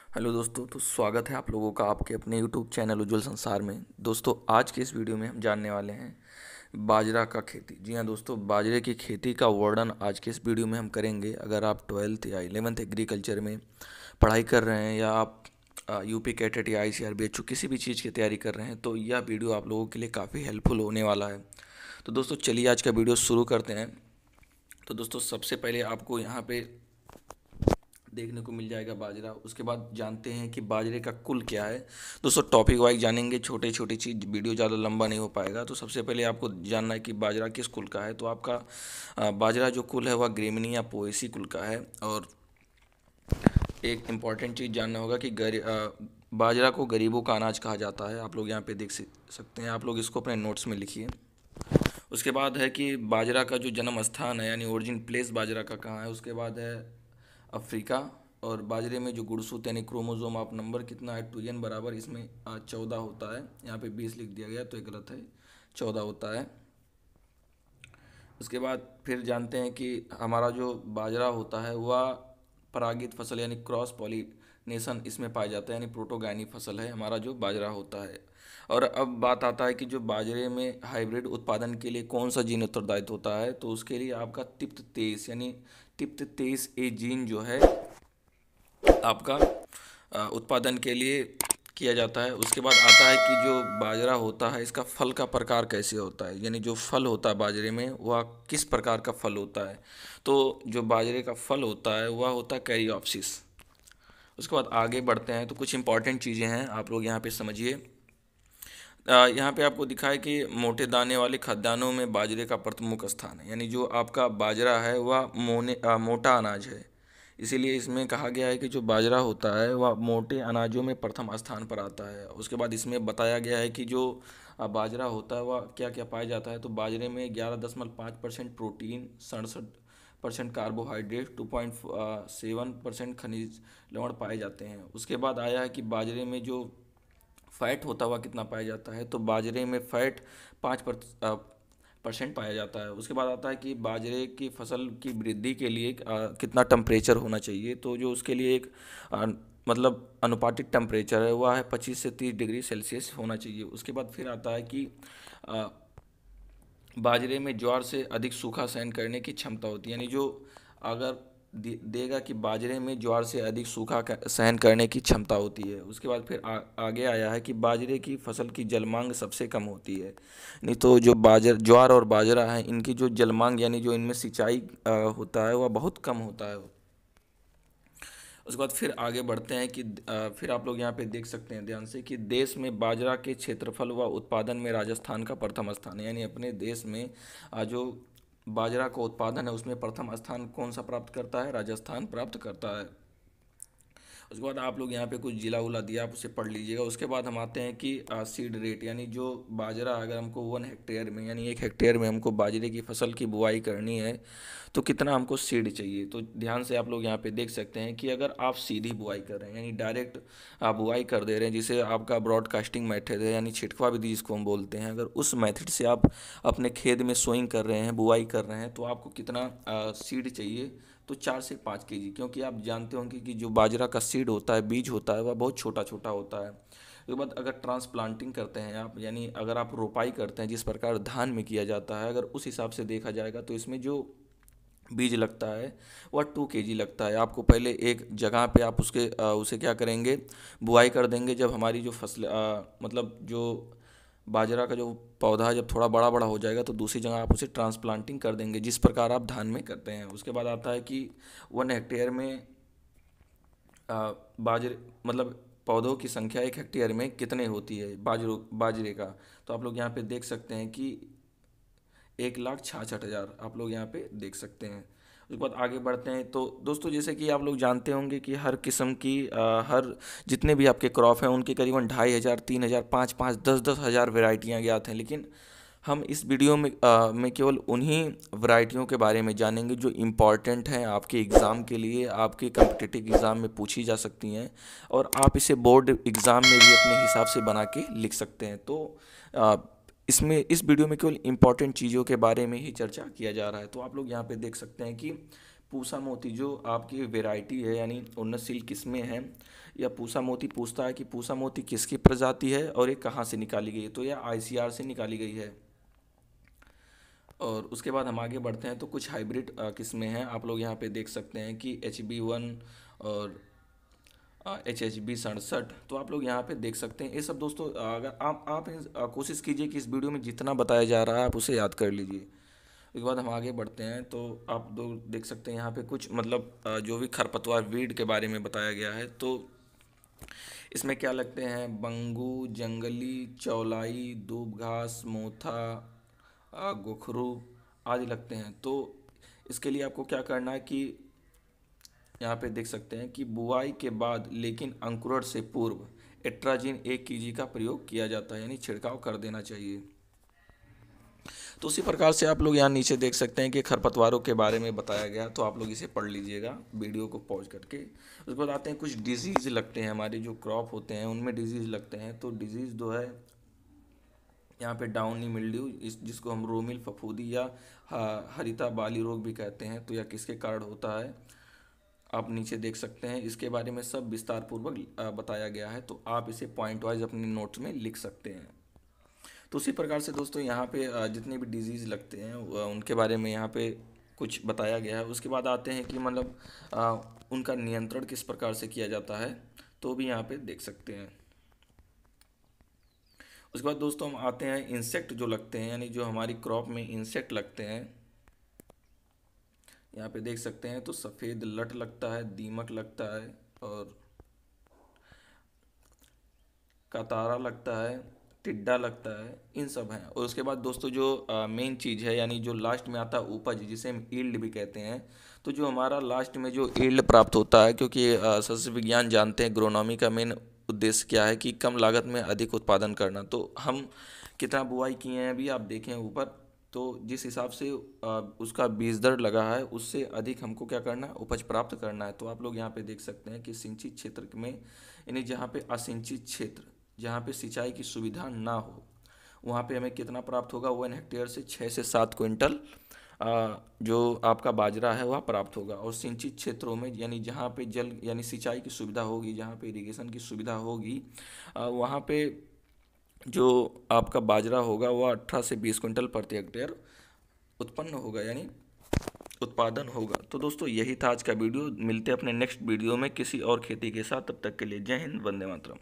Hello दोस्तों, तो स्वागत है आप लोगों का आपके अपने यूट्यूब चैनल उज्ज्वल संसार में। दोस्तों, आज के इस वीडियो में हम जानने वाले हैं बाजरा का खेती। जी हाँ दोस्तों, बाजरे की खेती का वर्णन आज के इस वीडियो में हम करेंगे। अगर आप 12th या 11th एग्रीकल्चर में पढ़ाई कर रहे हैं या आप यूपी कैटेट या ICAR BHU किसी भी चीज़ की तैयारी कर रहे हैं तो यह वीडियो आप लोगों के लिए काफ़ी हेल्पफुल होने वाला है। तो दोस्तों चलिए आज का वीडियो शुरू करते हैं। तो दोस्तों सबसे पहले आपको यहाँ पे देखने को मिल जाएगा बाजरा। उसके बाद जानते हैं कि बाजरे का कुल क्या है। दोस्तों टॉपिक वाइज जानेंगे, छोटे छोटी चीज़, वीडियो ज़्यादा लंबा नहीं हो पाएगा। तो सबसे पहले आपको जानना है कि बाजरा किस कुल का है। तो आपका बाजरा जो कुल है वह ग्रेमिनी या पोएसी कुल का है। और एक इम्पॉर्टेंट चीज़ जानना होगा कि बाजरा को गरीबों का अनाज कहा जाता है। आप लोग यहाँ पे देख सकते हैं, आप लोग इसको अपने नोट्स में लिखिए। उसके बाद है कि बाजरा का जो जन्म स्थान है यानी ओरिजिन प्लेस बाजरा का कहाँ है। उसके बाद है अफ्रीका। और बाजरे में जो गुणसूत्र यानी क्रोमोसोम ऑफ नंबर कितना है, 2n बराबर इसमें 14 होता है। यहाँ पे 20 लिख दिया गया तो ये गलत है, 14 होता है। उसके बाद फिर जानते हैं कि हमारा जो बाजरा होता है वह परागित फसल यानी क्रॉस पॉलिनेशन इसमें पाया जाता है, यानी प्रोटोगायनी फसल है हमारा जो बाजरा होता है। और अब बात आता है कि जो बाजरे में हाइब्रिड उत्पादन के लिए कौन सा जीन उत्तरदायित्व होता है। तो उसके लिए आपका TIPT23 यानी TIPT23A जीन जो है आपका उत्पादन के लिए किया जाता है। उसके बाद आता है कि जो बाजरा होता है इसका फल का प्रकार कैसे होता है, यानी जो फल होता है बाजरे में वह किस प्रकार का फल होता है। तो जो बाजरे का फल होता है वह होता है कैरियोप्सिस। उसके बाद आगे बढ़ते हैं तो कुछ इंपॉर्टेंट चीज़ें हैं, आप लोग यहाँ पे समझिए। यहाँ पे आपको दिखा है कि मोटे दाने वाले खाद्यान्नों में बाजरे का प्रमुख स्थान है, यानी जो आपका बाजरा है वह मोटा अनाज है। इसीलिए इसमें कहा गया है कि जो बाजरा होता है वह मोटे अनाजों में प्रथम स्थान पर आता है। उसके बाद इसमें बताया गया है कि जो बाजरा होता है वह क्या क्या पाया जाता है। तो बाजरे में 11.5% प्रोटीन, 67% कार्बोहाइड्रेट, 2.7% खनिज लवण पाए जाते हैं। उसके बाद आया है कि बाजरे में जो फैट होता हुआ कितना पाया जाता है। तो बाजरे में फैट 5% पाया जाता है। उसके बाद आता है कि बाजरे की फसल की वृद्धि के लिए कितना टेम्परेचर होना चाहिए। तो जो उसके लिए एक मतलब अनुपातिक टेम्परेचर है वह है 25 से 30 डिग्री सेल्सियस होना चाहिए। उसके बाद फिर आता है कि अ, बाजरे में ज्वार से अधिक सूखा सहन करने की क्षमता होती है, यानी जो अगर देगा कि बाजरे में ज्वार से अधिक सूखा सहन करने की क्षमता होती है। उसके बाद फिर आगे आया है कि बाजरे की फसल की जलमांग सबसे कम होती है। नहीं तो जो ज्वार और बाजरा है इनकी जो जलमांग यानी जो इनमें सिंचाई होता है वह बहुत कम होता है। उसके बाद फिर आगे बढ़ते हैं कि फिर आप लोग यहाँ पे देख सकते हैं ध्यान से कि देश में बाजरा के क्षेत्रफल व उत्पादन में राजस्थान का प्रथम स्थान है, यानी अपने देश में जो बाजरा का उत्पादन है उसमें प्रथम स्थान कौन सा प्राप्त करता है, राजस्थान प्राप्त करता है। उसके बाद आप लोग यहाँ पे कुछ जिला उला दिया, आप उसे पढ़ लीजिएगा। उसके बाद हम आते हैं कि सीड रेट, यानी जो बाजरा अगर हमको 1 हेक्टेयर में यानी 1 हेक्टेयर में हमको बाजरे की फसल की बुआई करनी है तो कितना हमको सीड चाहिए। तो ध्यान से आप लोग यहाँ पे देख सकते हैं कि अगर आप सीधी बुआई कर रहे हैं यानी डायरेक्ट आप बुआई कर दे रहे हैं, जिसे आपका ब्रॉडकास्टिंग मेथड है यानी छिटकवा विधि जिसको हम बोलते हैं, अगर उस मेथड से आप अपने खेत में सोइंग कर रहे हैं, बुआई कर रहे हैं, तो आपको कितना सीड चाहिए। तो 4 से 5 kg, क्योंकि आप जानते होंगे कि जो बाजरा का सीड होता है, बीज होता है, वह बहुत छोटा छोटा होता है। उसके बाद अगर ट्रांसप्लांटिंग करते हैं आप, यानी अगर आप रोपाई करते हैं जिस प्रकार धान में किया जाता है, अगर उस हिसाब से देखा जाएगा तो इसमें जो बीज लगता है वह 2 kg लगता है। आपको पहले एक जगह पे आप उसे क्या करेंगे, बुआई कर देंगे। जब हमारी जो फसल मतलब जो बाजरा का जो पौधा जब थोड़ा बड़ा बड़ा हो जाएगा तो दूसरी जगह आप उसे ट्रांसप्लांटिंग कर देंगे जिस प्रकार आप धान में करते हैं। उसके बाद आता है कि 1 हेक्टेयर में बाजरे मतलब पौधों की संख्या 1 हेक्टेयर में कितने होती है बाजरे का। तो आप लोग यहाँ पे देख सकते हैं कि 1,66,000 आप लोग यहाँ पे देख सकते हैं। उसके बाद आगे बढ़ते हैं तो दोस्तों जैसे कि आप लोग जानते होंगे कि हर किस्म की हर जितने भी आपके क्रॉप हैं उनके करीबन 2,500, 3,000, 5,500, 10,000 वेराइटियाँ ज्ञात हैं। लेकिन हम इस वीडियो में केवल उन्हीं वैरायटियों के बारे में जानेंगे जो इम्पॉर्टेंट हैं आपके एग्ज़ाम के लिए, आपके कम्पिटिटिव एग्ज़ाम में पूछी जा सकती हैं और आप इसे बोर्ड एग्ज़ाम में भी अपने हिसाब से बना के लिख सकते हैं। तो आ, इसमें इस वीडियो में केवल इम्पॉर्टेंट चीज़ों के बारे में ही चर्चा किया जा रहा है। तो आप लोग यहाँ पे देख सकते हैं कि पूसा मोती जो आपकी वैरायटी है यानी उन्नतशील किस्में हैं, या पूसा मोती पूछता है कि पूसा मोती किसकी प्रजाति है और ये कहाँ से निकाली गई है, तो यह आईसीआर से निकाली गई है। और उसके बाद हम आगे बढ़ते हैं तो कुछ हाइब्रिड किस्में हैं, आप लोग यहाँ पे देख सकते हैं कि HB1 और HHB67, तो आप लोग यहाँ पे देख सकते हैं। ये सब दोस्तों अगर आप कोशिश कीजिए कि इस वीडियो में जितना बताया जा रहा है आप उसे याद कर लीजिए। उसके बाद हम आगे बढ़ते हैं तो आप लोग देख सकते हैं यहाँ पे कुछ मतलब जो भी खरपतवार वीड के बारे में बताया गया है, तो इसमें क्या लगते हैं, बंगू, जंगली चौलाई, दूब घास, मोथा, गोखरू आदि लगते हैं। तो इसके लिए आपको क्या करना है कि यहाँ पे देख सकते हैं कि बुआई के बाद लेकिन अंकुरण से पूर्व एट्राजिन 1 kg का प्रयोग किया जाता है, यानी छिड़काव कर देना चाहिए। तो उसी प्रकार से आप लोग यहाँ नीचे देख सकते हैं कि खरपतवारों के बारे में बताया गया, तो आप लोग इसे पढ़ लीजिएगा वीडियो को पॉज करके। उसके बाद आते हैं कुछ डिजीज़ लगते हैं, हमारे जो क्रॉप होते हैं उनमें डिजीज़ लगते हैं। तो डिजीज़ जो है यहाँ पे डाउनी मिल्ड्यू, इस जिसको हम रोमिल फफूंदी या हरिता बाली रोग भी कहते हैं, तो यह किसके कारण होता है आप नीचे देख सकते हैं। इसके बारे में सब विस्तार पूर्वक बताया गया है, तो आप इसे पॉइंट वाइज अपने नोट्स में लिख सकते हैं। तो उसी प्रकार से दोस्तों यहाँ पे जितने भी डिजीज़ लगते हैं उनके बारे में यहाँ पे कुछ बताया गया है। उसके बाद आते हैं कि मतलब उनका नियंत्रण किस प्रकार से किया जाता है, तो भी यहाँ पे देख सकते हैं। उसके बाद दोस्तों हम आते हैं इंसेक्ट जो लगते हैं, यानी जो हमारी क्रॉप में इंसेक्ट लगते हैं, यहाँ पे देख सकते हैं। तो सफ़ेद लट लगता है, दीमक लगता है, और कतारा लगता है, टिड्डा लगता है, इन सब हैं। और उसके बाद दोस्तों जो मेन चीज़ है, यानी जो लास्ट में आता है उपज, जिसे हम ईल्ड भी कहते हैं, तो जो हमारा लास्ट में जो ईल्ड प्राप्त होता है, क्योंकि सस्य विज्ञान जानते हैं एग्रोनॉमी का मेन उद्देश्य क्या है कि कम लागत में अधिक उत्पादन करना। तो हम कितना बुआई किए हैं अभी आप देखें ऊपर, तो जिस हिसाब से उसका बीज दर लगा है उससे अधिक हमको क्या करना है, उपज प्राप्त करना है। तो आप लोग यहाँ पे देख सकते हैं कि सिंचित क्षेत्र में, यानी जहाँ पे असिंचित क्षेत्र, जहाँ पे सिंचाई की सुविधा ना हो, वहाँ पे हमें कितना प्राप्त होगा, 1 हेक्टेयर से 6 से 7 क्विंटल जो आपका बाजरा है वह प्राप्त होगा। और सिंचित क्षेत्रों में यानी जहाँ पे जल यानी सिंचाई की सुविधा होगी, जहाँ पे इरिगेशन की सुविधा होगी, वहाँ पे जो आपका बाजरा होगा वह 18 से 20 क्विंटल प्रति हेक्टेयर उत्पन्न होगा, यानी उत्पादन होगा। तो दोस्तों यही था आज का वीडियो, मिलते हैं अपने नेक्स्ट वीडियो में किसी और खेती के साथ, तब तक के लिए जय हिंद, वंदे मातरम।